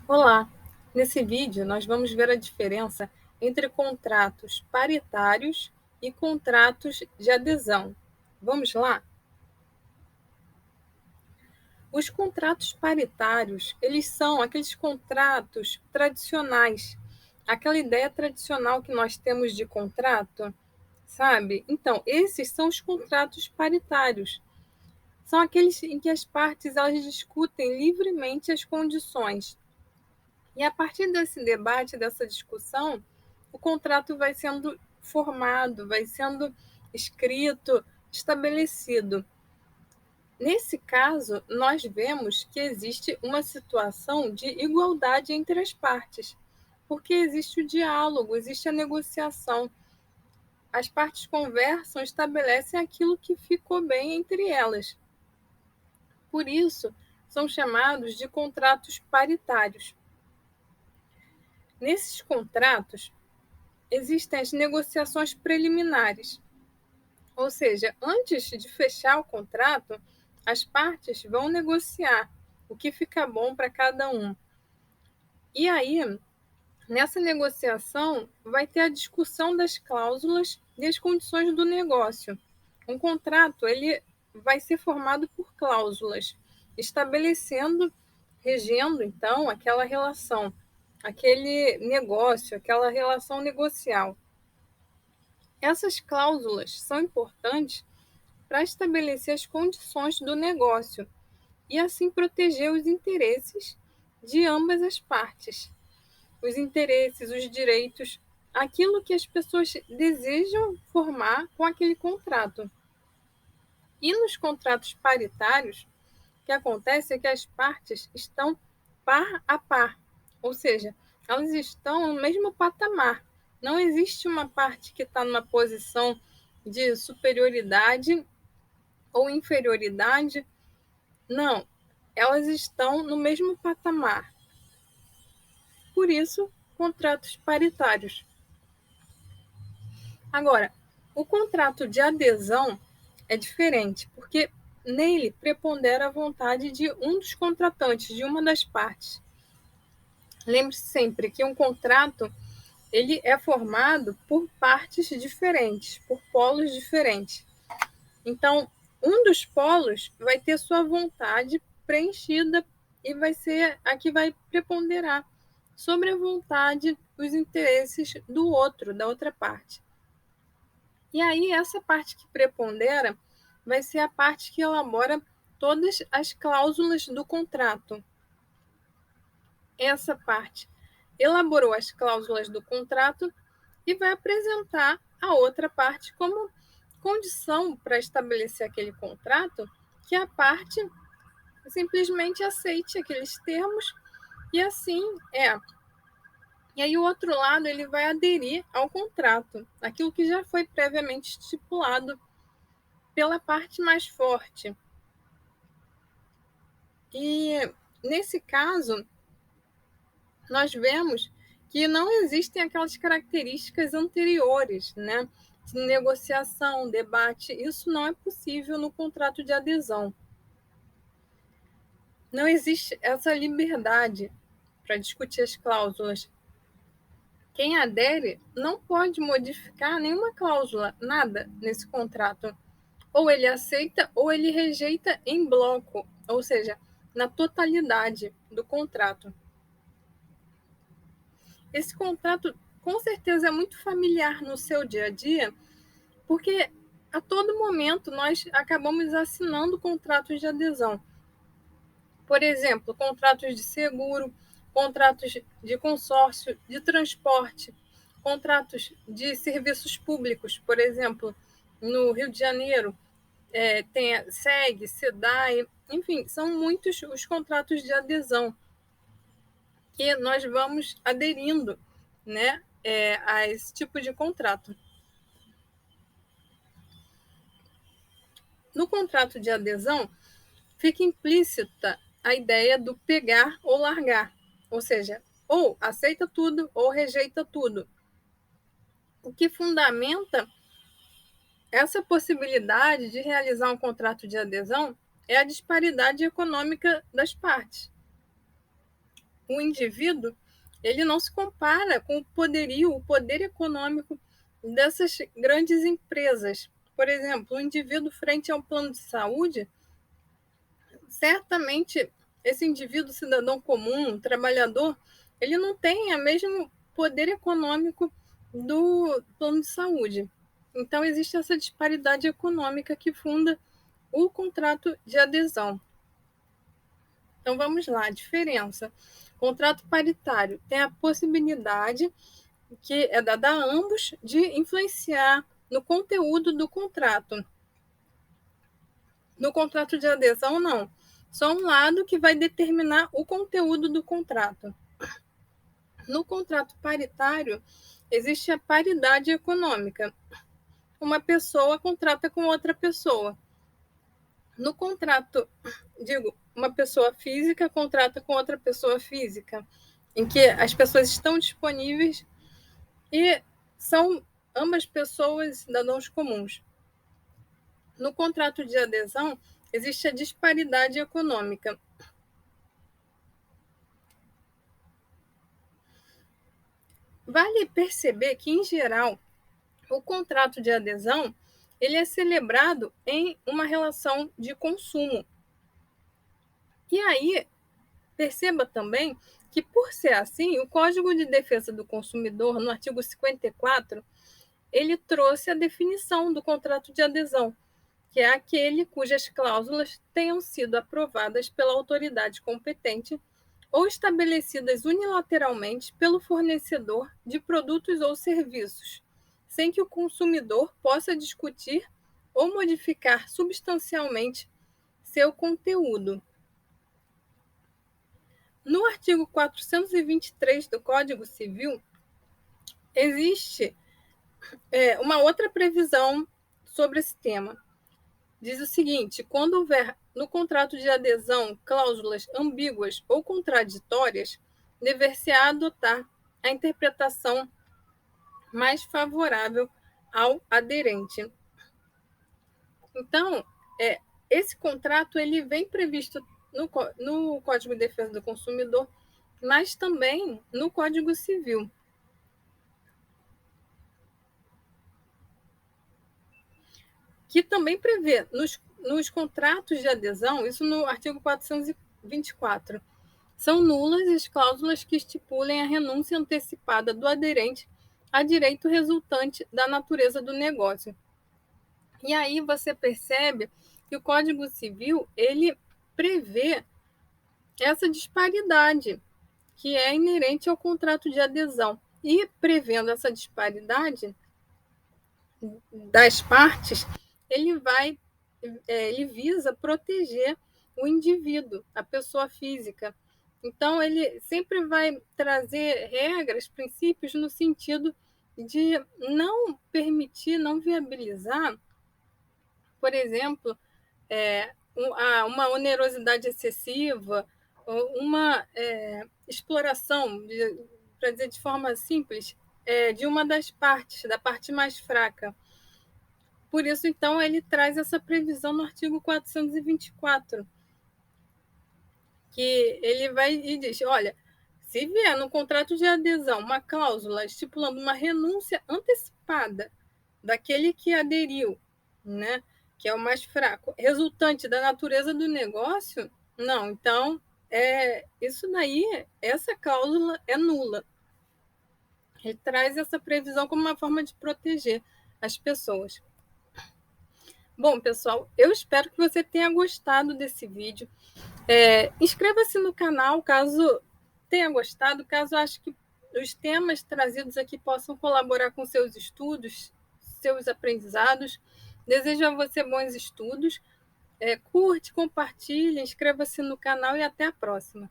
Olá! Nesse vídeo, nós vamos ver a diferença entre contratos paritários e contratos de adesão. Vamos lá? Os contratos paritários, eles são aqueles contratos tradicionais, aquela ideia tradicional que nós temos de contrato, sabe? Então, esses são os contratos paritários. São aqueles em que as partes elas discutem livremente as condições. E a partir desse debate, dessa discussão, o contrato vai sendo formado, vai sendo escrito, estabelecido. Nesse caso, nós vemos que existe uma situação de igualdade entre as partes, porque existe o diálogo, existe a negociação. As partes conversam, estabelecem aquilo que ficou bem entre elas. Por isso, são chamados de contratos paritários. Nesses contratos, existem as negociações preliminares, ou seja, antes de fechar o contrato, as partes vão negociar o que fica bom para cada um. E aí, nessa negociação, vai ter a discussão das cláusulas e as condições do negócio. Um contrato, ele vai ser formado por cláusulas, estabelecendo, regendo, então, aquela relação, aquele negócio, aquela relação negocial. Essas cláusulas são importantes para estabelecer as condições do negócio e assim proteger os interesses de ambas as partes. Os interesses, os direitos, aquilo que as pessoas desejam formar com aquele contrato. E nos contratos paritários, o que acontece é que as partes estão par a par, ou seja, elas estão no mesmo patamar. Não existe uma parte que está numa posição de superioridade ou inferioridade. Não, elas estão no mesmo patamar. Por isso, contratos paritários. Agora, o contrato de adesão é diferente, porque nele prepondera a vontade de um dos contratantes, de uma das partes. Lembre-se sempre que um contrato ele é formado por partes diferentes, por polos diferentes. Então, um dos polos vai ter sua vontade preenchida e vai ser a que vai preponderar sobre a vontade, os interesses do outro, da outra parte. E aí, essa parte que prepondera vai ser a parte que elabora todas as cláusulas do contrato. Essa parte elaborou as cláusulas do contrato e vai apresentar a outra parte como condição para estabelecer aquele contrato que a parte simplesmente aceite aqueles termos e assim é. E aí o outro lado ele vai aderir ao contrato, aquilo que já foi previamente estipulado pela parte mais forte. E nesse caso, nós vemos que não existem aquelas características anteriores, né? De negociação, debate, isso não é possível no contrato de adesão. Não existe essa liberdade para discutir as cláusulas. Quem adere não pode modificar nenhuma cláusula, nada nesse contrato. Ou ele aceita ou ele rejeita em bloco, ou seja, na totalidade do contrato. Esse contrato com certeza é muito familiar no seu dia a dia, porque a todo momento nós acabamos assinando contratos de adesão. Por exemplo, contratos de seguro, contratos de consórcio, de transporte, contratos de serviços públicos, por exemplo, no Rio de Janeiro, tem a SEG, SEDAI, enfim, são muitos os contratos de adesão que nós vamos aderindo, né, a esse tipo de contrato. No contrato de adesão, fica implícita a ideia do pegar ou largar, ou seja, ou aceita tudo ou rejeita tudo. O que fundamenta essa possibilidade de realizar um contrato de adesão é a disparidade econômica das partes. o indivíduo ele não se compara com o poderio, o poder econômico dessas grandes empresas. Por exemplo, o indivíduo frente a um plano de saúde, certamente esse indivíduo, cidadão comum, trabalhador, ele não tem o mesmo poder econômico do plano de saúde. Então, existe essa disparidade econômica que funda o contrato de adesão. Então, vamos lá, a diferença. Contrato paritário tem a possibilidade, que é dada a ambos, de influenciar no conteúdo do contrato. No contrato de adesão, não. Só um lado que vai determinar o conteúdo do contrato. No contrato paritário, existe a paridade econômica. Uma pessoa contrata com outra pessoa. No contrato, uma pessoa física contrata com outra pessoa física, em que as pessoas estão disponíveis e são ambas pessoas cidadãos comuns. No contrato de adesão, existe a disparidade econômica. Vale perceber que, em geral, o contrato de adesão ele é celebrado em uma relação de consumo. E aí, perceba também que, por ser assim, o Código de Defesa do Consumidor, no artigo 54, ele trouxe a definição do contrato de adesão, que é aquele cujas cláusulas tenham sido aprovadas pela autoridade competente ou estabelecidas unilateralmente pelo fornecedor de produtos ou serviços, sem que o consumidor possa discutir ou modificar substancialmente seu conteúdo. No artigo 423 do Código Civil, existe uma outra previsão sobre esse tema. Diz o seguinte: quando houver no contrato de adesão cláusulas ambíguas ou contraditórias, dever-se-á adotar a interpretação mais favorável ao aderente. Então, esse contrato ele vem previsto no Código de Defesa do Consumidor, mas também no Código Civil. Que também prevê nos contratos de adesão, isso no artigo 424, são nulas as cláusulas que estipulem a renúncia antecipada do aderente a direito resultante da natureza do negócio. E aí você percebe que o Código Civil ele prevê essa disparidade que é inerente ao contrato de adesão. E prevendo essa disparidade das partes, ele visa proteger o indivíduo, a pessoa física. Então, ele sempre vai trazer regras, princípios no sentido de não permitir, não viabilizar, por exemplo, uma onerosidade excessiva, uma exploração, para dizer de forma simples, de uma das partes, da parte mais fraca. Por isso, então, ele traz essa previsão no artigo 424, que ele vai e diz, olha, se vier no contrato de adesão uma cláusula estipulando uma renúncia antecipada daquele que aderiu, né, que é o mais fraco, resultante da natureza do negócio, não, então, isso daí, essa cláusula é nula. Ele traz essa previsão como uma forma de proteger as pessoas. Bom, pessoal, eu espero que você tenha gostado desse vídeo. Inscreva-se no canal caso tenha gostado, caso ache que os temas trazidos aqui possam colaborar com seus estudos, seus aprendizados. Desejo a você bons estudos. Curte, compartilhe, inscreva-se no canal e até a próxima.